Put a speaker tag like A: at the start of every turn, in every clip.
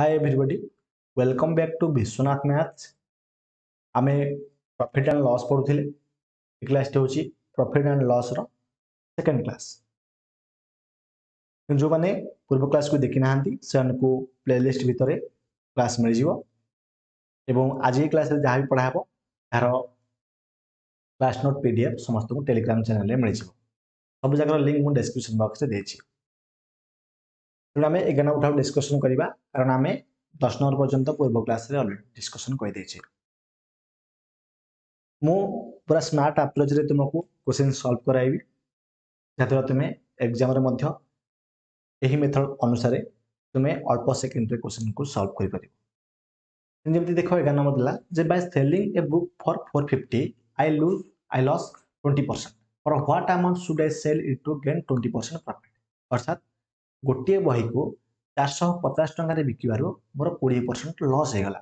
A: Hi everybody, welcome back to Vishwanath Maths. आमे profit and loss पढ़ुथिले ए class होची प्रॉफिट एंड लॉस रो सेकंड क्लास। जो माने पूर्व क्लास को देखि नाहंती से को प्लेलिस्ट भितरे क्लास मिल जिवो एवं आज ये क्लास रे जहाँ भी पढ़ाबो तार क्लास नोट पीडीएफ समस्त को टेलीग्राम चैनल रे मिल जिवो। सब जगह लिंक मु डिस्क्रिप्शन बॉक्स रे देछि। तो आमे 11 नंबर उठाउ डिस्कशन करिबा कारण आमे 10 नंबर पर्यंत पूर्व क्लास रे ऑलरेडी डिस्कशन कर देछि। मु पूरा स्मार्ट अप्रोच रे तुमको क्वेश्चन सॉल्व कराइबी जहाद्वारा तुम्हें एग्जाम रे मध्य यही मेथड अनुसार तुम्हें अल्प सेकेंड रे क्वेश्चन को सॉल्व कर पारिबो। जेमति देखो 11 नंबर दिला जे by selling a book for 450 I loss 20%। For what amount should I sell it to gain 20% profit. अर्थात गोटे बही को 450 टंका रे बिकिबारो मोर 20% लॉस हे गला।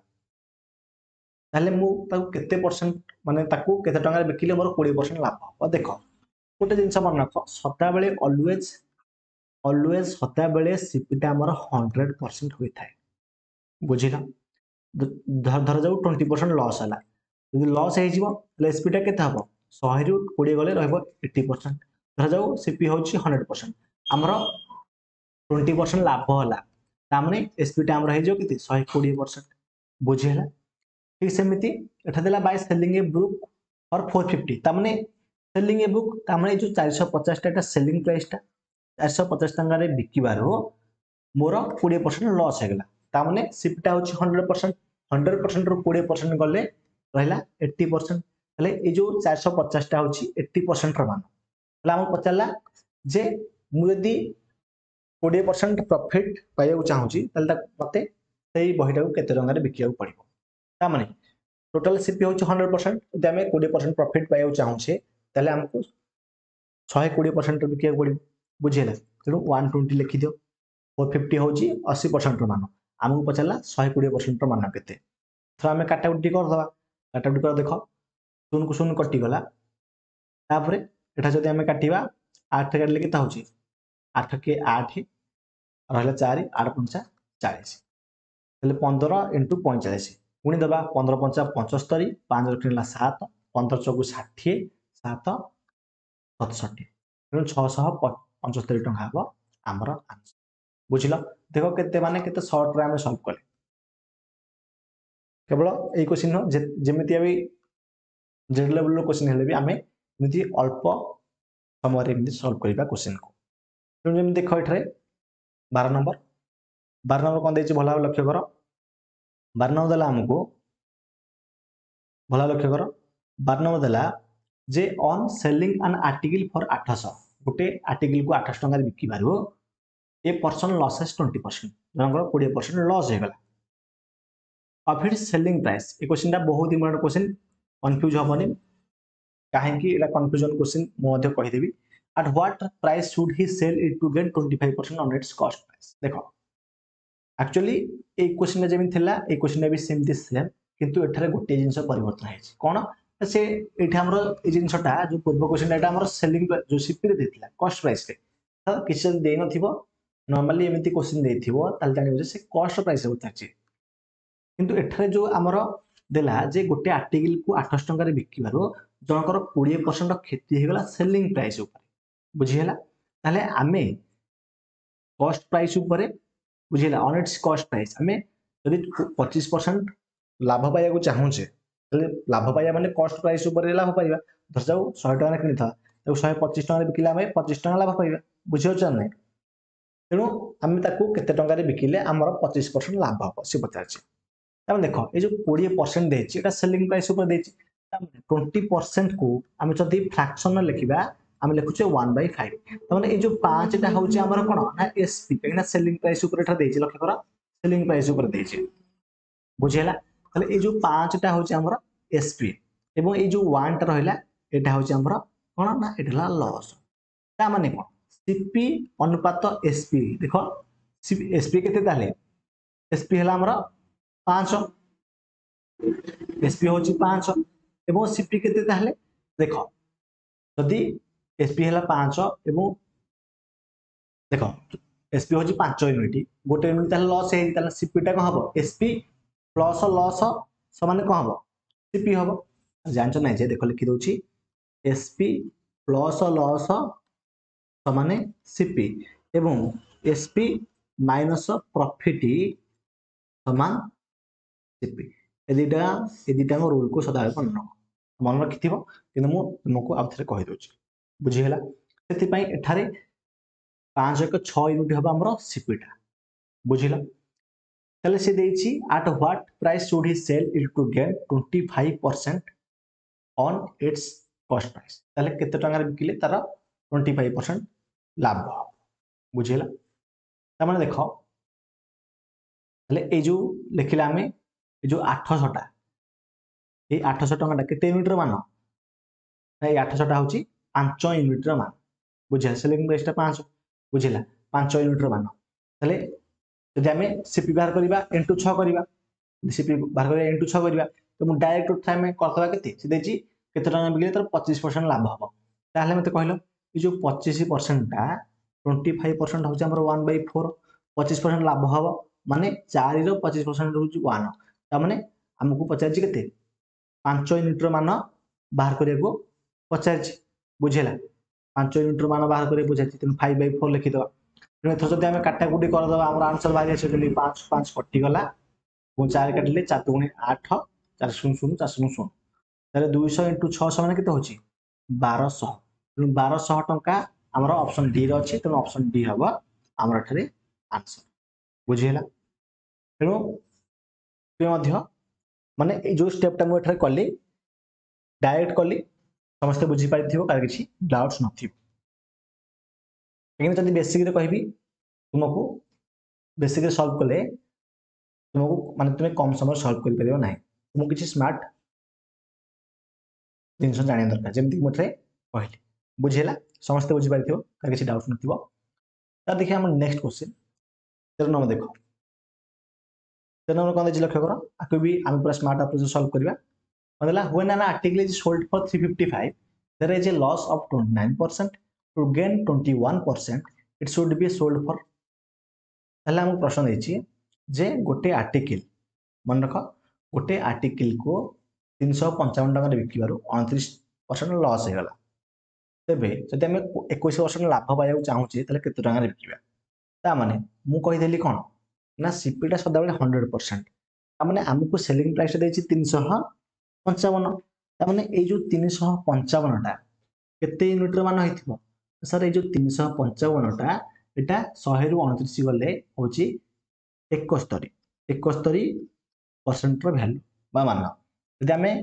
A: ताले मु ताको केते परसेंट माने ताको केते टंका रे बिकिले मोर 20% लाभ हो। देखो गोटे जिंस मन रख सदा बेले ऑलवेज सदा बेले सीपीटा हमर 100% होई थाए। बुझिला धर धर जाऊ 20% लॉस हला यदि लॉस हे जिवो ले एसपीटा केते हबो 100 रु 20 गले रहबो 80%। धर जाऊ सीपी होची 100% हमर 20% लाभ हला तामने एसपीटा हमर हे जो केते 120%। बुझिला ठीक सेमिति एठा देला by selling a book for 450 तामने सेलिंग ए बुक तामने जो 450 टाटा सेलिंग प्राइस टा 450 टंका रे बिकिबारो मोर 20% लॉस हे गला तामने सीपीटा होची 100% रो 20% गले रहला 80%। तले ए जो 450 टा होची 80% रो मान तले हम पचाला जे मु यदि 20% प्रॉफिट पाइबा चाहूची तले मते सेही बहिटा को केते टंका रे बिकिया पड़िबो। तामने टोटल सीपी होची 100% यदि हम 20% प्रॉफिट पाइबा चाहूचे तले हमको 120% रो बिकिया पड़िबो। बुझिला तेणु 120 लिखि दियो 450 होची 80% रो मान हमको पचाला 120% रो मान केते। तो आमे काटाकुटी कर दबा काटाकुटी कर देखो शून्य को शून्य कटि गला तापरे एठा जदि आमे काटिबा 8 काटले केता होची 8 के 8 रहला 4 8 5 40 तले 15 * 45 पुणी दबा 15 5 75 5 रखिला 7 15 चौक 60 7 67 तेणु 675 टंका हबो हमर आंसर। बुझिलो देखो केते माने केते शॉर्ट रे आमे सॉल्व कले केवल ए क्वेश्चन हो जेमिति अभी जेड लेवल रो क्वेश्चन हेले भी आमे मिति अल्प समय रे मिति सॉल्व करिबा क्वेश्चन को। तेणु जेमि देखो एठरे 12 नंबर कोन देछि भला लक्ष्य करो 12 नंबर दला हमको भला लक्ष्य करो 12 नंबर दला जे on selling an article for 800 गोटे आर्टिकल को 800 टंका रे बिकि बारो ए पर्सन लॉसेस 20% जनकर 20% लॉस हे गला ऑफ इट सेलिंग प्राइस। ए क्वेश्चन ता बहुत इंपोर्टेंट क्वेश्चन कंफ्यूज होबनी काहे कि एला कंफ्यूजन क्वेश्चन मो मध्ये कहि देबी। At what price should he sell it to get 25% on its cost price. देखो एक्चुअली ए क्वेश्चन में जेमिन थिला ए क्वेश्चन में भी सेमती सेम किंतु एठारे गोटे जिंस परिवर्तन हेछि कोन से एठा हमरो ए जिंसटा जो पूर्व क्वेश्चन एटा हमरो सेलिंग जो सीपी रे देथिला कॉस्ट प्राइस रे तो किछ दे नथिबो नॉर्मली एमिति क्वेश्चन देथिबो ताल जानिबो जे से कॉस्ट प्राइस रे उतारछि किंतु एठारे जो हमरो देला जे गोटे आर्टिकल को 800 टंका रे बिकिबारो जनकर 20% क्षति हे गला सेलिंग प्राइस ऊपर। बुझिहेला ताले आमे कॉस्ट प्राइस ऊपर बुझिला ऑन इट्स कॉस्ट प्राइस आमे यदि 25% लाभ पाइया को चाहूचे तले लाभ पाइया माने कॉस्ट प्राइस ऊपर लाभ पाइबा धर जाऊ 100 टका रे किनिथा तो 125 टका रे बिकिला आमे 25 टका लाभ पाइबा बुझियो छ नै। तेणु आमे ताकू केते टका रे बिकिले हमर 25% लाभ हो से बताछि। तब देखो ये जो 20% देछि एटा सेलिंग प्राइस ऊपर देछि 20% को आमे जदी फ्रैक्शन लिखिबा आमे लिखुचे 1/5 तमाने ये जो 5 टा होछि हमर कोन ना एसपी केना सेलिंग प्राइस ऊपर एटा देछि लक्ष्य करा सेलिंग प्राइस ऊपर देछि। बुझिला तले ये जो 5 टा होछि हमर एसपी एवं ये जो 1 टा रहला एटा होछि हमर कोन ना एटला लॉस ता माने कोन सीपी अनुपात एसपी देखो एसपी केते ताले एसपी हला हमर 5 एसपी होची 5 एवं सीपी केते ताहले देखो यदि एसपी हला 5 एवं देखो एसपी हूँ 5 यूनिट गोटे यूनिट लॉस है सीपीटा कौन हम एसपी प्लस लॉस समान कौन हम सीपी हम जान ना जे देख लिखिदे एसपी प्लस लॉस समान सीपी एवं एसपी माइनस प्रॉफिट समान सीपी ए दुटा रूल को सदाबेले मन रखि कि तुमको आउ थे कहीदे बुझीगला से एठारे 5 1 6 यूनिट हम आम सीपीटा बुझिल ताले से देछि at what price should he sell it to get 25% on its cost price ताले केते टंगा बिकिले तार 25% लाभ बुझिला त माने देखो ताले ए जो लिखिला हमें ए जो 800 टा ए 800 टंका केते यूनिट रो मान ए 800 टा होची 5 यूनिट रो मान बुझिला सेलिंग प्राइस टा 5 बुझिला 5 यूनिट रो मान ताले जदि आम सीपी बाहर करवा इंटू 6 करवा सीपी बाहर करवा इंटू 6 करवा तो मुझे डायरेक्ट उठा आम करदे केते टका बिकले तर 25% लाभ हम ताहले मते कहलो ये जो 25% टा 25% होची हमर 1/4 25% लाभ हम माने 4 रो 25% होची 1 ता माने हमकु पचारछि केते 5 यूनिट रो मान बाहर करिया को पचारछि बुझिला 5 यूनिट रो मान बाहर करिया बुझाछि त 5/4 लिखि दवा एथर जदि आम काटाकुटी करदे आम आंसर बाहरी आस 5 5 कटिगला 4 काटिले 4 दुगुणी 8 4 0 0 4 0 0 ताले 200 इंटू 6 समान केते होची 1200 तेणु 1200 टंका आमर ऑप्शन डी रे अछि तेणु ऑप्शन डी हबो आमर एठारे आंसर बुझिला तेणु पे मध्य माने ए जो स्टेप टा मु एठारे कली डायरेक्ट कली समस्त बुझी पाइथिबो कार किछि डाउट्स नथिबो लेकिन जदि बेसिक रे कहबी तुमको बेसिक रे सॉल्व कले तुमको माने तुम कम समय सॉल्व कर परियो नाही तुमको किछि स्मार्ट जिनस जानिया दरकार जेमति मोठे कहली बुझिला समस्त बुझी पाइथिबो कार किछि डाउट नथिबो ता देखि हम नेक्स्ट क्वेश्चन 13 नंबर देखो 13 नंबर कोन दे लक्ष्य करो आकु भी हम पूरा स्मार्ट अप्रोच सॉल्व करबा मतलब when an article is sold for 355 there is a loss of 29% to gain 21% it should be sold for ताले हम प्रश्न देछि जे गोटे आर्टिकल मन रख गोटे आर्टिकल को 355 टका बिकिबारु 29% लॉस हो गला तेबे जदि हम 21% लाभ पाइबा चाहूचे ताले केते टका बिकिबा ता माने मु कहि देली कोन ना सीपी टा सदा बेले 100% ता माने हमकु सेलिंग प्राइस देछि 355 ता माने ए जो 355 टा केते यूनिट रो मान होइथिबो सर ए जो 355 टा एटा 100 रु 29 गले होची 71 71% रो वैल्यू बा मान यदि हमें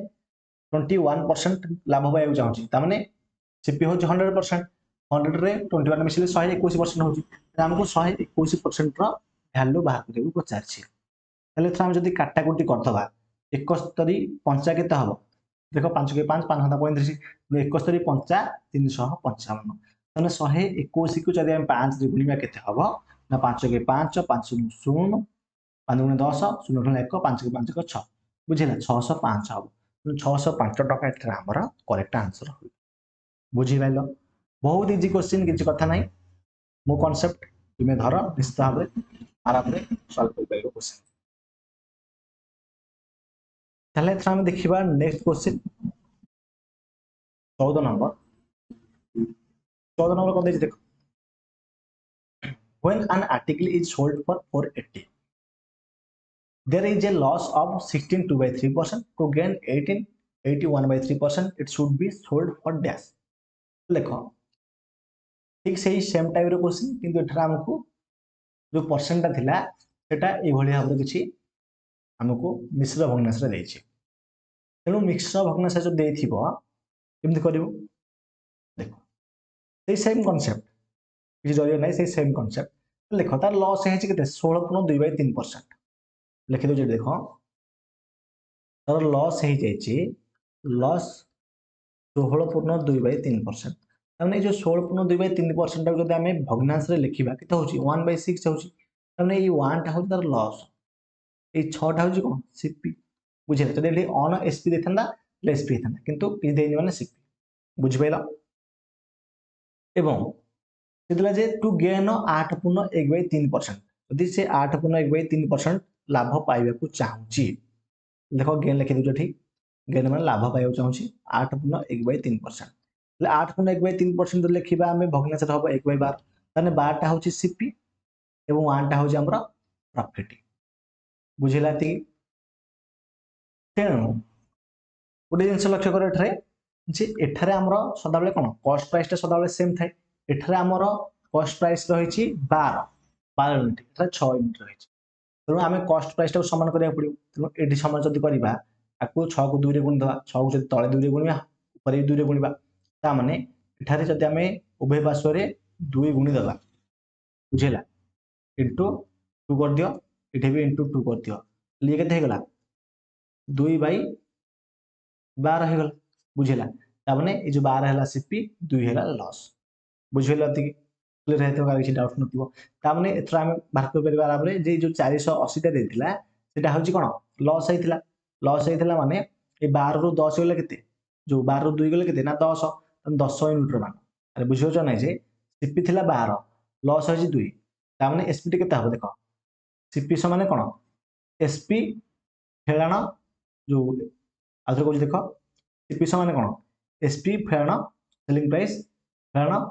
A: 21% लाभ पाइबा चाहूची ता माने सीपी हो 100% 100 रे 21 मिसले 121% होची हमको 121% रो वैल्यू बाहर करियो पचारछि ताले हम जदी काटाकुटी करदबा 71 पंचा केते हबो देखो 5 के 5 5 हता 35 71 पंचा 355 तने 121 को जदी हम 5 रे गुणिबा केते हबो ना 5 के 5 5 0 5 गुणे 10 0 गुणे 1 5 के 5 को 6 बुझिला 605 हबो 605 टका एठरा हमर करेक्ट आंसर हो बुझी पाइलो बहुत इजी क्वेश्चन किछि कथा नै मो कांसेप्ट तुमे धर निश्चित भाबे आराम रे सॉल्व कर पाइबो क्वेश्चन ताले एथरा हम देखिबा नेक्स्ट क्वेश्चन 14 नंबर 14 नंबर को देखि देखो when an article is sold for 480 there is a loss of 16.2/3% to gain 18.81/3% it should be sold for dash देखो ठीक सही सेम टाइप रो क्वेश्चन किंतु एठरा हमको जो परसेंट ता थिला सेटा ए भली भाबरे किछि हमको मिश्र भग्नांश रे देछि तेणु मिश्र भग्नांश जो देथिबो केमति करिवो देखो सेही सेम कांसेप्ट किछि जरिया नै सेही सेम कांसेप्ट देखो तार लॉस हेछि केते 16.2/3% लिखि दो जे देखो तार लॉस हे जायछि लॉस 16.2/3% ताने जो 16.2/3% जदि हमें भग्नांश रे लिखिबा केते होछि 1/6 होछि ताने ई 1 टा होछि तार लॉस ए 6 टा होछि कोन सीपी बुझिले जदि एठी ऑन एसपी देथंदा एसपी देथंदा किंतु पी देनि माने सीपी बुझि पाइला एवं से देला जे टू गेन 8.1/3%। यदि से 8.1/3% लाभ पाइबा को चाहूची, देखो गेन लिखि दउछ ठीक, गेन माने लाभ पाइबा चाहूची 8.1/3%। 8.1/3% लिखिबा हमें भग्नांश हबो 1/12, ताने 12 टा होची सीपी एवं 1 टा होची हमर प्रॉफिट। बुझिला ती तेणु गोटे जिनस लक्ष्य कर एठारे जे एठारे हमर सदाबेले कोन कॉस्ट प्राइस टा सदाबेले सेम थाए। एठारे हमर कॉस्ट प्राइस रहिछि 12 यूनिट, एठारे 6 यूनिट रहिछि। तेणु आमे कॉस्ट प्राइस टा समान करिया पड़ियो। तेणु एठी समान जदि करिबा आकु 6 को 2 रे गुणी दबा, 6 को जदि तळे 2 रे गुणिबा ऊपर 2 रे गुणिबा, ता माने एठारे जदि आमे उभय पार्श्व 2 गुणी दबा, बुझिला, इनटू 2 कर दियो, एठी भी इनटू 2 कर दियो, लिए केते हेगला 2/12 हेगला। बुझिला, ता माने ए जो 12 हैला सीपी, 2 हैला लॉस। बुझिला ती क्लियर हेतो का किछि डाउट नथिबो। ता माने एथरा हम बाहर कर परिबा राबरे जे जो 480 टा देथिला सेटा होछि कोन लॉस हेतिला। लॉस हेतिला माने ए 12 रु 10 गेले केते, जो 12 रु 2 गेले केते ना 10, 10 यूनिट रो मान। अरे बुझियो छ नै जे सीपी थिला 12, लॉस होछि 2, ता माने एसपी केते हबो देखो, सीपी समान कोन एसपी फेराण जो आउथरे कहूँ देख, सीपी समान कोन एसपी फेराण सेलिंग प्राइस फेराण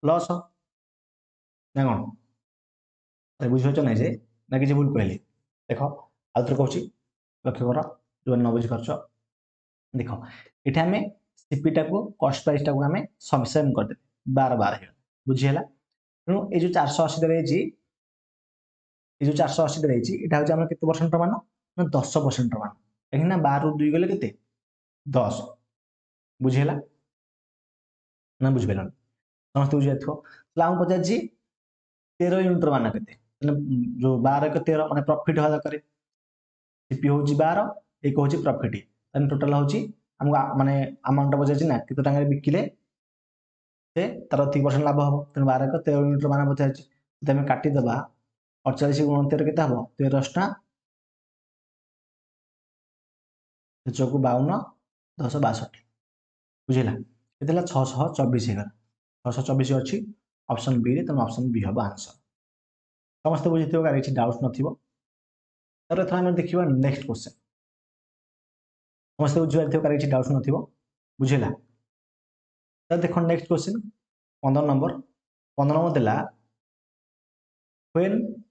A: लॉस ना कोन। अरे बुझियो नै जे ना कि भूल कहली, देख आउथरे कहूँ लक्ष्य कर जो न बुझी खर्च देख एठी हमें सीपी टा को कॉस्ट प्राइस टा को हमें सेम कर दे 12 हे बुझिला। तेणु ए जो 480 रे जी, ए जो 480 रे जी एटा होछि हमर केते परसेंट मान ना 10% मान। कहीं ना 12 रु 2 गेले केते 10, बुझिला ना बुझि पेलन समस्त बुझि जाथो। लाउ पचार जी 13 यूनिट मान केते, जो 12 के 13 माने प्रॉफिट हो दरकार, सीपी होची 12, एक होची प्रॉफिट, तन टोटल होची हमको माने अमाउंट बजाची ना केते टांगे बिकिले से तार 30% लाभ हबो। तन 12 के 13 यूनिट मान बजाची तमे काटी दबा 48 गुण 13 केते हबो 13 टा चौको 52 10 62, बुझिला केतेला 624 हेगा 624 अछि ऑप्शन बी रे। तन ऑप्शन बी हबो आंसर। समस्त बुझिथियो का किछि डाउट नथिबो। तर एथरा हम देखिबा नेक्स्ट क्वेश्चन। समस्त बुझिथियो का किछि डाउट नथिबो, बुझिला। तर देखो नेक्स्ट क्वेश्चन 15 नंबर। 15 नंबर देला when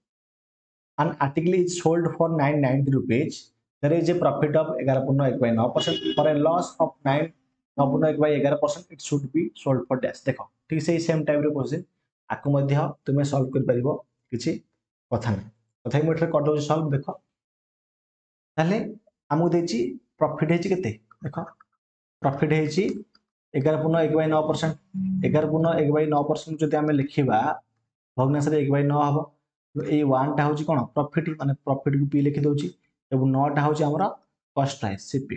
A: an article is sold for 990 rupees, there is a profit of 11.1/9%, for a loss of 9.1/11%, it should be sold for dash। देखो ठीक से सेम टाइप रे क्वेश्चन आकु मध्य तुमे सॉल्व कर परिबो, किछि कथा नै कथा कि मोटर कट सॉल्व। देखो ताले हमु देछि प्रॉफिट हेछि केते, देखो प्रॉफिट हेछि 11.1/9%। 11.1/9% जदि हमें लिखिबा भग्नांश रे 1/9 हबो। ए 1 टा होछि कोन प्रॉफिट, माने प्रॉफिट को पी लिखि दोछि एवं 9 टा होछि हमर कॉस्ट प्राइस सीपी।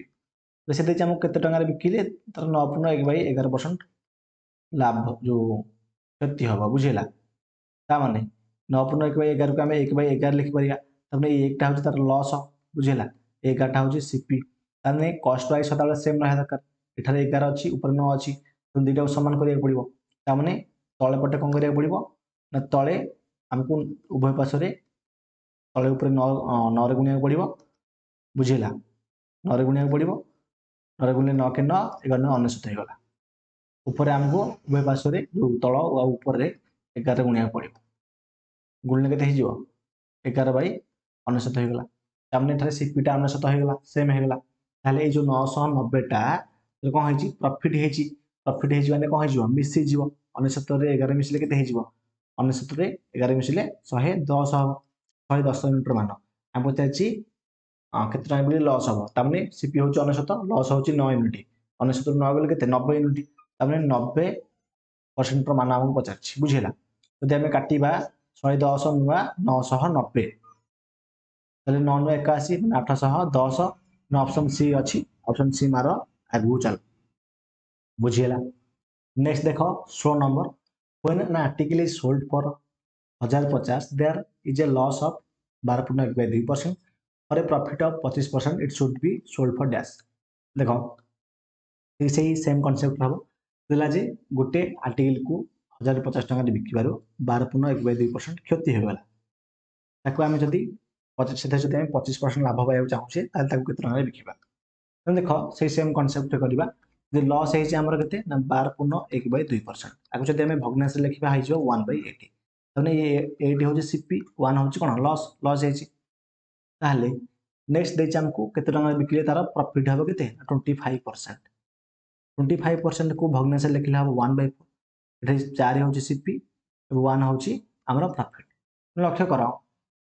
A: तो से देछि हमु केते टंगा रे बिकिले तर 9.1/11% लाभ जो क्षति हबो, बुझिला। ता माने 9.1/11 को हमें 1/11 लिखि परिया, तबने 1 टा होछि तार लॉस, बुझिला। 11 टा होछि सीपी, ताने कॉस्ट प्राइस सदाबेले सेम रहै दरकार। एठारे 11 अछि ऊपर 9 अछि, तो दुइटा को समान करिया पड़िबो। ता माने तळे पटे कोन करिया पड़िबो ना तळे हमकु उभय पार्श्व रे तळे ऊपर 9 रे गुणिया पड़िबो, बुझिला। 9 रे गुणिया पड़िबो, 9 रे गुणिले 9 के 9 11 9 99 हेगला। ऊपर हमकु उभय पार्श्व रे जो तळ आ ऊपर रे 11 रे गुणिया पड़िबो, गुणले केते हे जिवो 11/99 हेगला। तामने एठारे सीपी टा 99 हेगला, सेम हेगला। ताले ए जो 990 टा तो कोन हेछि प्रॉफिट हेछि, प्रॉफिट हेछि माने कोन हे जिवो मिसि जिवो। 99 रे 11 मिसिले केते हे जिवो, 99 रे 11 मिसिले 110 हबो, 110 यूनिट मान। हम पचाछि केते टाइम बिले लॉस हबो, तामने सीपी होछि 99, लॉस होछि 9 यूनिट। 99 रु 9 गेले केते 90 यूनिट, तामने 90% रो मान हमकु पचाछि, बुझिला। जदि हमें काटिबा 110 नुआ 990, ताले 9 9 81 माने 810 ना ऑप्शन सी अछि, ऑप्शन सी मारो आगु चल, बुझिला। नेक्स्ट देखो 16 number. when an article is sold for 1050, there is a loss of 12.1/2%, for a profit of 25%, it should be sold for dash। देखो से सेम कांसेप्ट हबो देला जे गोटे आर्टिकल को 1050 टଙ୍କା बिकिबार 12.1/2% क्षति होगला ताको आमे जदी 25% लाभ पाइबा चाहूछे ताले ताको केते टଙ୍କା बिकिबा तो देखो से सेम कांसेप्ट करबा जे लॉस है हमर केते ना 12.1/2% आको जदी आमे भग्नांश लिखिबा हाइ जो 1/80 तने ये 80 हो जे सीपी 1 हो जे कोन लॉस है ताले नेक्स्ट देछि हमको केते टଙ୍କା बिकले तार प्रॉफिट हबो केते 25% 25% को भग्नांश लिखले हबो 1/4 एठे 4 हो जे सीपी 1 हो जे हमर प्रॉफिट लक्ष्य करो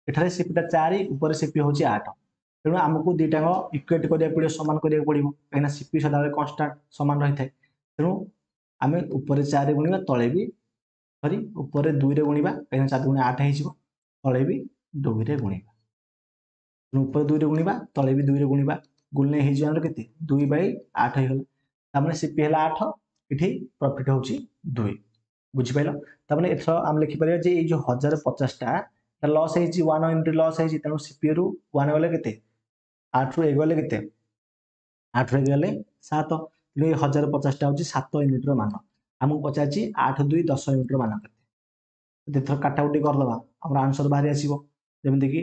A: एठारे सीपीटा 4 ऊपर सीपी हो जे 8 तेणु आमको दुईटा इक्वेट करिया पड़ियो समान करिया पड़ियो कहिना सीपी सदाबे कांस्टेंट समान रही थाए तेणु आमे ऊपर 4 गुणिबा तळे भी सॉरी ऊपर 2 रे गुणिबा कहिना 4 गुणिबा 8 हेजिबो तळे भी 2 रे गुणिबा ऊपर 2 रे गुणिबा तळे भी 2 रे गुणिबा गुणले हेजिबा हमर केते 2/8 हेगला तामने सीपी हला 8 इठी प्रॉफिट होची 2 बुझि पाइलो तामने एथरो आम लिखि परिया जे ए जो 1050 टा loss hazy 1 unit loss hazy तेणु सीपी रु 1 गले केते 8 रु 1 गले केते 8 रु 1 गले 7 ले 1050 टा होची 7 यूनिट रो मान हमु पचाची 8 2 10 यूनिट रो मान केते एथरो काटाउटी कर दबा हमर आंसर बाहरी आसीबो जेमिति कि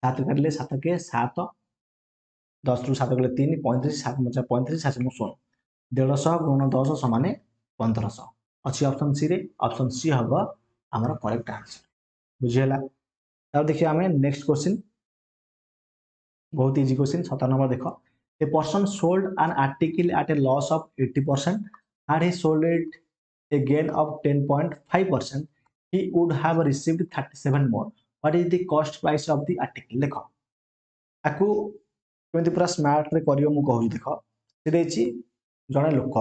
A: 7 काटले 7 के 7 10 रु 7 गले 3 35 7 मचा 35 7 मु 16 150 गुण 10 समान 1500 अच्छी ऑप्शन सी रे ऑप्शन सी हबो हमर करेक्ट आंसर बुझियला तब देखिए हमें नेक्स्ट क्वेश्चन बहुत इजी क्वेश्चन 17 नंबर देखो a person sold an article at a loss of 80% had he sold it a gain of 10.5% he would have received 37 more what is the cost price of the article देखो आकु केमति पूरा smart रे करियो मु कहू देखो से देछि जने लोक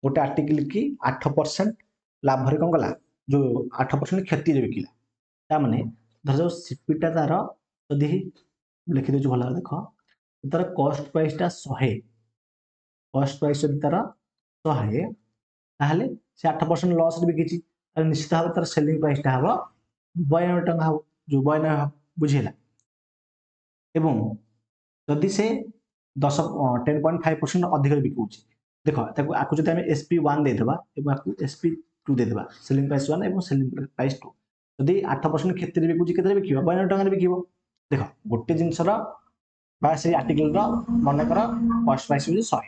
A: गोटे आर्टिकल की 8% लाभ रे कोन गला जो 8% क्षति रे बिकिला ता माने धर जो सीपीटा तार जदी लिखि दे भला देखो तार कॉस्ट प्राइस टा 100 कॉस्ट प्राइस जदी तार 100 ताहले से 8% लॉस रे बिकिछि तार निश्चित भाव तार सेलिंग प्राइस टा हबो 92 टका हो जो 92 बुझिला एवं जदी से 10.5% अधिक बिकुछि देखो ताको आकु जदी हम SP1 दे देबा एवं आकु SP2 दे देबा सेलिंग प्राइस 1 एवं सेलिंग प्राइस 2 जदी 8% क्षति रे बिकुछि केते बिकिबो 92 टका रे बिकिबो देखो गोटे जिंसर बा से आर्टिकल रो मन कर कॉस्ट प्राइस हो 100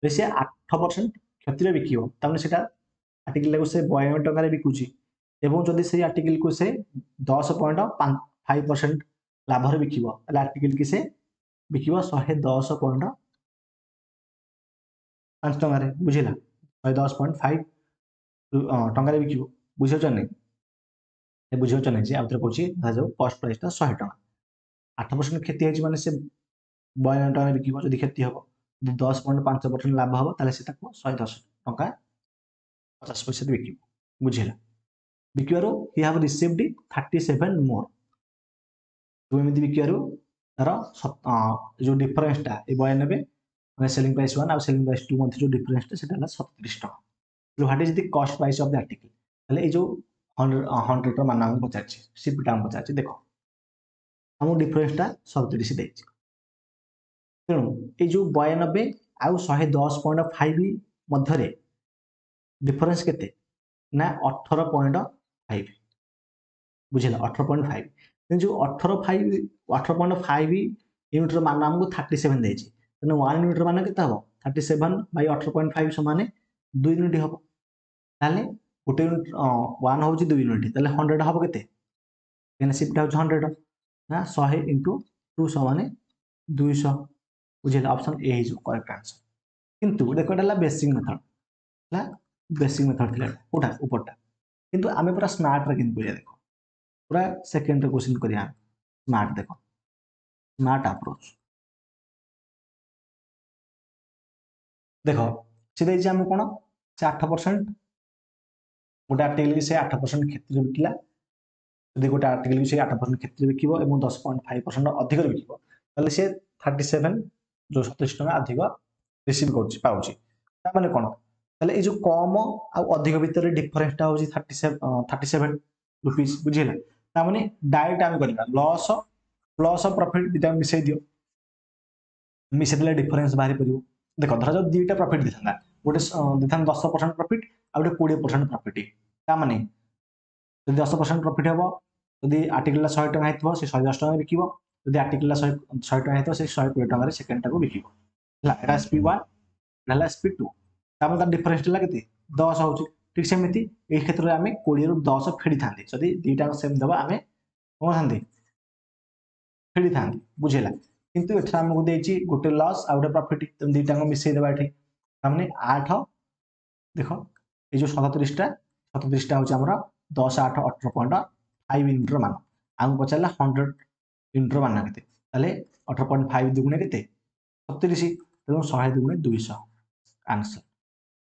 A: बेसे 8% क्षति रे बिकिबो तमने सेटा आर्टिकल को से 92 टका रे बिकुछि एवं जदी से आर्टिकल को से 10.5% लाभ रे बिकिबो ताले आर्टिकल की से बिकिबो 110.5 टका रे बुझिला 110.5 टका रे बिकिबो बुझियो चने ए बुझियो चने जे आउतर कहूची जो कॉस्ट प्राइस ता 100 टका 8% क्षति हेछि माने से 92 टका रे बिकिबो जदी क्षति हबो 10.5% लाभ हबो ताले से ताको 110 टका 50 पैसा दे बिकिबो बुझिला बिकिबारो ही हैव रिसीव्ड 37 मोर तो एमिति बिकिबारो तार जो डिफरेंस टा ए 92 माने सेलिंग प्राइस 1 और सेलिंग प्राइस 2 मध्ये जो डिफरेंस टा सेटा 37 टका तो what is the cost price of the article ताले ए जो 100 रो मान हम पचाछि सीपीटा हम पचाछि देखो हम डिफरेंस टा 37 देछि तेणु ये जो 92 आउ 110.5 मध्य डिफरेंस केते ना 18.5 बुझिला 18.5 जो 18.5 यूनिट रो मान हमको 37 देछि तेणु 1 यूनिट रो मान केते हबो 37 बाय 18.5 समान 2 यूनिट हबो ताले गोटे यूनिट 1 होची 2 यूनिट ताले 100 हबो केते केना शिफ्ट होची 100 ना 100 * 2 समान 200 बुझिला option A is correct answer किंतु देखो एटा बेसिक मेथड ला बेसिक मेथड थिला कोठा ऊपरटा किंतु आमे पूरा स्मार्ट रे किन करिया देखो पूरा सेकंड रे क्वेश्चन करिया स्मार्ट देखो स्मार्ट अप्रोच देखो से देछि हम कोन से 8% गोटे आर्टिकल की से 8% क्षति रे बिकिला यदि गोटे आर्टिकल की से 8% क्षति रे बिकिबो एवं 10.5% अधिक रे बिकिबो ताले से 37 जो 27 टका अधिक रिसीव करछि पाउछि ता माने कोन ताले ए जो कम आ अधिक भीतर डिफरेंस टा होछि 37 रुपीस बुझिला ता माने डायरेक्ट हम करिबा लॉस प्लस प्रॉफिट दिटा मिसै दियो मिसै देले डिफरेंस बाहरी परिबो देखो धर जो दुईटा प्रॉफिट दिथांदा गोटे दिथान 10% प्रॉफिट आ गोटे 20% प्रॉफिट तामाने जदि 10% प्रॉफिट हम जदि आर्टिकल 100 टका हेतबो से 110 टका बिकिबो जदि आर्टिकल 100 टका हेतबो से 120 टका रे सेकंड टाको बिकिबो हला एटा SP1 हला SP2 ताम ता डिफरेंस ला केते 10 होची ठीक सेमिति ए क्षेत्र रे हमें 20 रु 10 फेडी थांती जदि दीटा सेम दबा हमें कोन थांती फेडी थांती बुझेला किंतु एठा हमको देछि गोटे लॉस आ गोटे प्रॉफिट तुम दीटा को मिसई देबा एठी हमने 8 देखो ये जो 37 टा 37 टा होची हमरा 10 8 18.5 यूनिट रो मान आम पचारला 100 यूनिट रो मान केते ताले 18.5 दुगुणे केते 37 तेणु 100 दुगुणे 200 आंसर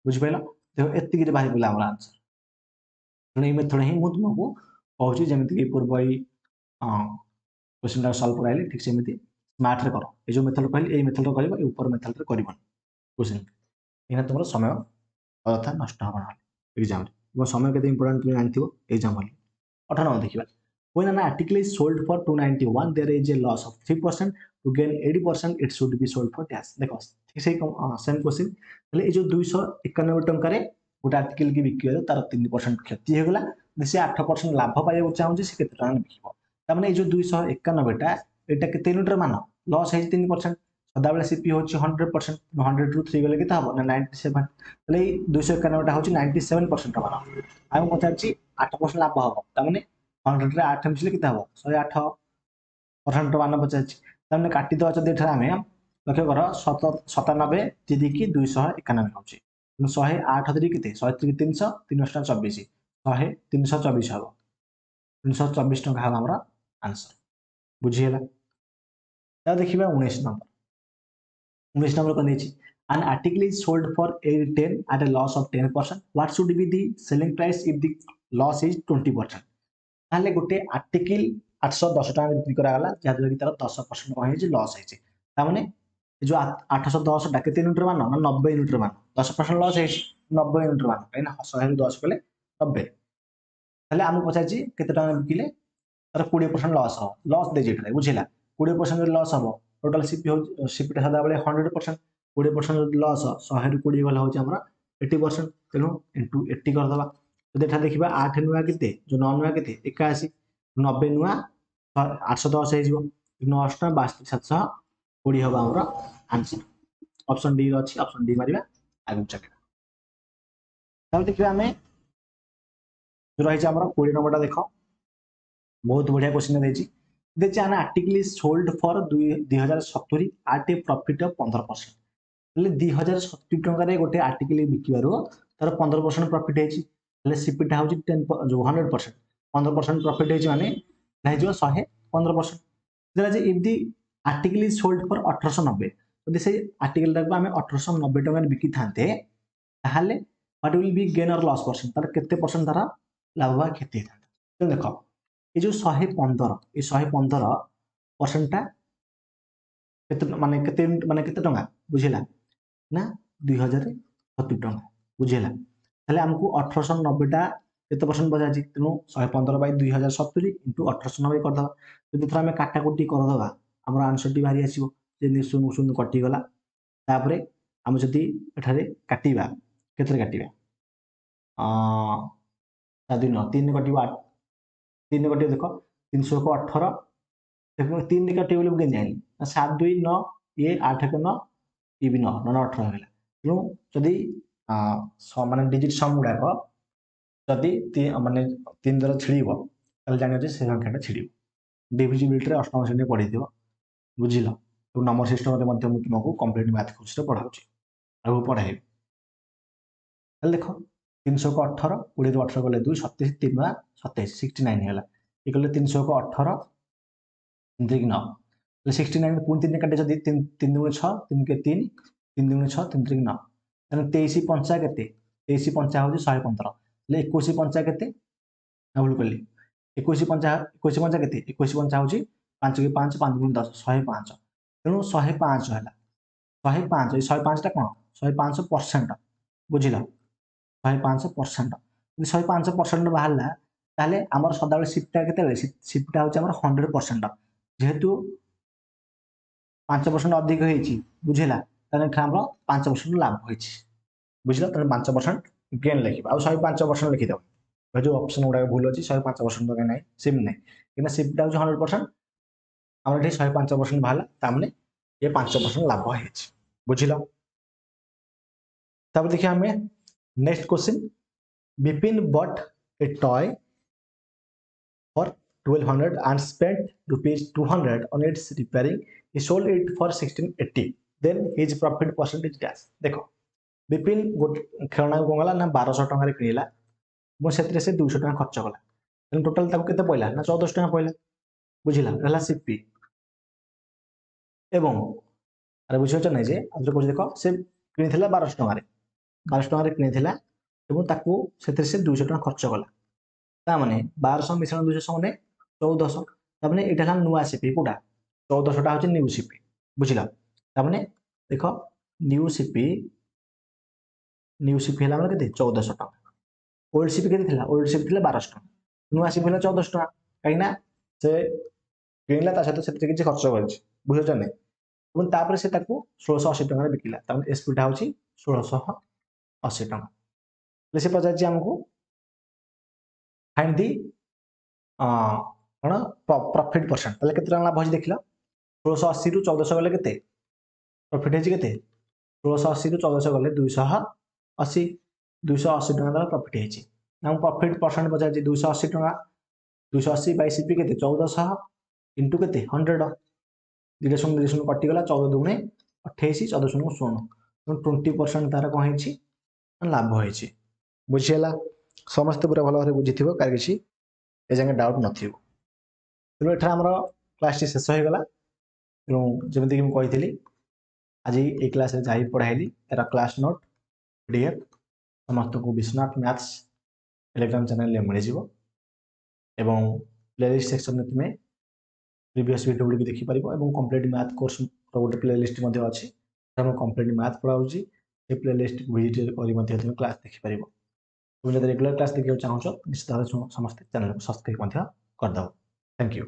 A: बुझ पाइलो देखो एत्ती के बाहर बोला हमरा आंसर तेणु ये मेथड ही मु तुमको कहूची जेमिति कि पूर्व ही क्वेश्चन सॉल्व कराइले ठीक सेमिति स्मार्ट रे करो ए जो मेथड कहली ए मेथड करबो ए ऊपर मेथड रे करबो क्वेश्चन इना तुमरो समय अयथा नष्ट हबा एग्जाम रे समय केते इंपोर्टेंट तुम जानथिबो एग्जाम वाली 18 नंबर देखिबा when an article is sold for 291 there is a loss of 3% to gain 80% it should be sold for dash देखो ठीक से सेम क्वेश्चन तले ए जो 291 टंका रे गोटे आर्टिकल की बिकियो तार 3% क्षति हे गला से 8% लाभ पाइबो चाहूची से केते टका बिकिबो त माने ए जो 291 टा एटा केते यूनिट रे मान लॉस है 3% सदा बेला सीपी होची 100% 100 टू 3 गले केता हबो ना 97 तले 291 टा होची 97% मान आउ पचाची 8% लाभ हबो त माने 100 रे 8 मिसले केता हबो 108% मान पचाची त माने काटी दवा जदि एठा हमें लक्ष्य कर 97 जिदी की 291 होची 108 धरी केते 100 300 324 100 324 हबो 324 टका हबो हमरा आंसर बुझियला ता देखिबा 19 नंबर कोन देछि an article is sold for 10 at a loss of 10% what should be the selling price if the loss is 20% ताले गोटे आर्टिकल 810 टका बिक्री करा गला जा कि तार 10% होय जे लॉस है ता माने जो 810 टा केते यूनिट मान ना 90 यूनिट मान 10% लॉस है 90 यूनिट मान काइना 100 रु 10 कले 90 ताले हम पचाची केते टका बिकिले तार 20% लॉस हो लॉस दे जेठले बुझिला 20% लॉस हो टोटल सीपी सदा बेले 100% 20% लॉस 100 रु 20 वाला होची हमरा 80% तेनु इनटू 80 कर दबा तो देखा देखिबा 8 नुआ केते जो 9 नुआ केते 81 90 नुआ 810 हे जिवो 9 62 720 होबा हमरा आंसर ऑप्शन डी अछि ऑप्शन डी मारिबा आगु चेक तब देखिबा हमें जो रही हमरा 20 नंबर टा देखो बहुत बढ़िया क्वेश्चन देछि देछि an article is sold for 2070 at a profit of 15% ले 2070 टंका रे गोटे आर्टिकल बिकिबारो तार 15% प्रॉफिट हेछि ले सीपी टा होछि 10 जो 100% 15% प्रॉफिट हेछि माने नाही जो 115% जरा जे if the article is sold for 1890 तो से आर्टिकल टाको हमें 1890 टंका बिकी थांते ताहाले व्हाट विल बी गेन और लॉस परसेंट तार केते परसेंट तारा लाभ वा क्षति थांता तो देखो ये जो 115 ये 115% टा केते माने केते टंका बुझिला ना 2070 टंका बुझिला ताले हमको 1890 टा केते परसेंट बजाजी तेनु 115 बाय 2070 इनटू 1890 कर दबा जदि थरा हमें काटा कुटी कर दबा हमर आंसर टी बाहरी आसीबो जे निशुन सुन कटि गला तापरे हम जदि एठारे काटिबा केते काटिबा दिन 3 कटिबा 3 कटिबा देखो 300 को 18 देखो 3 कटिबा बोली के जानि 7 2 9 ये 8 को 9 ये भी 9 9 18 होला तेनु जदि माने डिजिट सम गुडा को जदि माने 3 द्वारा छिड़ीबो ताले जानि जे से संख्याटा छिड़ीबो डिविजिबिलिटी रे अष्टम श्रेणी पढि दियो बुझिलो तो नंबर सिस्टम रे मध्य तुमको कंप्लीट मैथ कोर्स रे पढाउची आगु पढाई ताले देखो 300 को 18 20 रो 18 गले 2 27 3 27 69 होला ए गले 300 को 18 3 9 तो 69 पुन 3 काटे जदि 3 3 2 6 3 के 3 3 2 6 3 3 9 तने 23 पंचा केते 23 पंचा होजी 115 ले 21 पंचा केते ना भूल करली 21 पंचा केते 21 पंचा होजी 5 के 5 5 गुण 10 105 तेनु 105 होला 105 ए 105 टा कोन 105% बुझिला 105% यदि 105% बाहरला ताले हमर सदाबेले शिफ्टटा केते शिफ्टटा होची हमर 100% जेहेतु 5% अधिक होईची बुझिला तने हमर 5% लाभ होईची बुझिला तने 5% गेन लिखिबा आ 105% लिखि दो जो ऑप्शन गुड़ा भूल अच्छी 105% तो कहीं सिफ्ट नहीं कि सिफ्ट हूँ 100% आम ये 105% बाहर ताने ये 5% लाभ है बुझिल। तब देखिए आम next question Vipin but A toy for 1200 and spent rupees 200 on its repairing. He sold it for 1680. Then his profit percentage dash. देखो विपिन गोटे खेलना कौन गला ना 1200 टंका किणला से 200 टंका खर्च कला टोटाल केते पड़ला ना 1400 टंका पड़ला बुझिला रहला सीपी एवं अरे बुझिछ नै जे आदर कोछ देखो से किनिथिला 1200 टंका किनिथिला एवं ताकू सेतरे से 200 टंका खर्च कला तामाने 1200 मिश्रण 200 समान 1400 तामाने एटा हला नुआ सीपी कोडा 1400 टा होची न्यू सीपी बुझिला तामाने देखो न्यू सीपी हला माने केते 1400 टका ओल्ड सीपी केते थिला ओल्ड सीपी थिला 1200 टका नुआ सीपी हला 1400 टका काईना से किनला ता सहित सेते किछि खर्च करछि बुझिछ नै एवं तापर से ताकू 1680 टका बिकिला तामाने एसपी टा होची 1680 टका ले से पचाछि हमकु फाइंड दी कौन प्रॉफिट परसेंट ताले केते लाभ होची देखिला 1680 रु 1400 गले केते प्रॉफिट हेची केते 1680 रु 1400 गले 280 280 टका दा प्रॉफिट हेची हम प्रॉफिट परसेंट पचाछि 280 टका 280 बाय सीपी केते 1400 इनटू केते 100 दिरेशन कटि गला 14 दुने 28 14 शून्य 16 20% तार कोन हेची लाभ हेची बुझियला समस्त पूरा भल भाବରେ बुझिथिबो कार किछि ए जंगे डाउट नथिबो तेणु एठा हमर क्लास टी शेष हो गला तेणु जमिति कि हम कहिथिली आज ए क्लास रे जाई पढाइली एरा क्लास नोट पीडीएफ समस्त को विश्वनाथ मैथ्स टेलीग्राम चैनल रे मिल जिवो एवं प्लेलिस्ट सेक्शन में तुमे प्रीवियस वीडियो गुडी देखि परिबो एवं कंप्लीट मैथ कोर्स रो गोटे प्लेलिस्ट मध्ये अछि हम कंप्लीट मैथ पढाउची ए प्लेलिस्ट विजिट करी मध्ये तुमे क्लास देखि परिबो तुम जब रेगुलर क्लास देखिए चाहो निश्चित भाव समस्त चैनल को सब्सक्राइब कर दो। Thank you.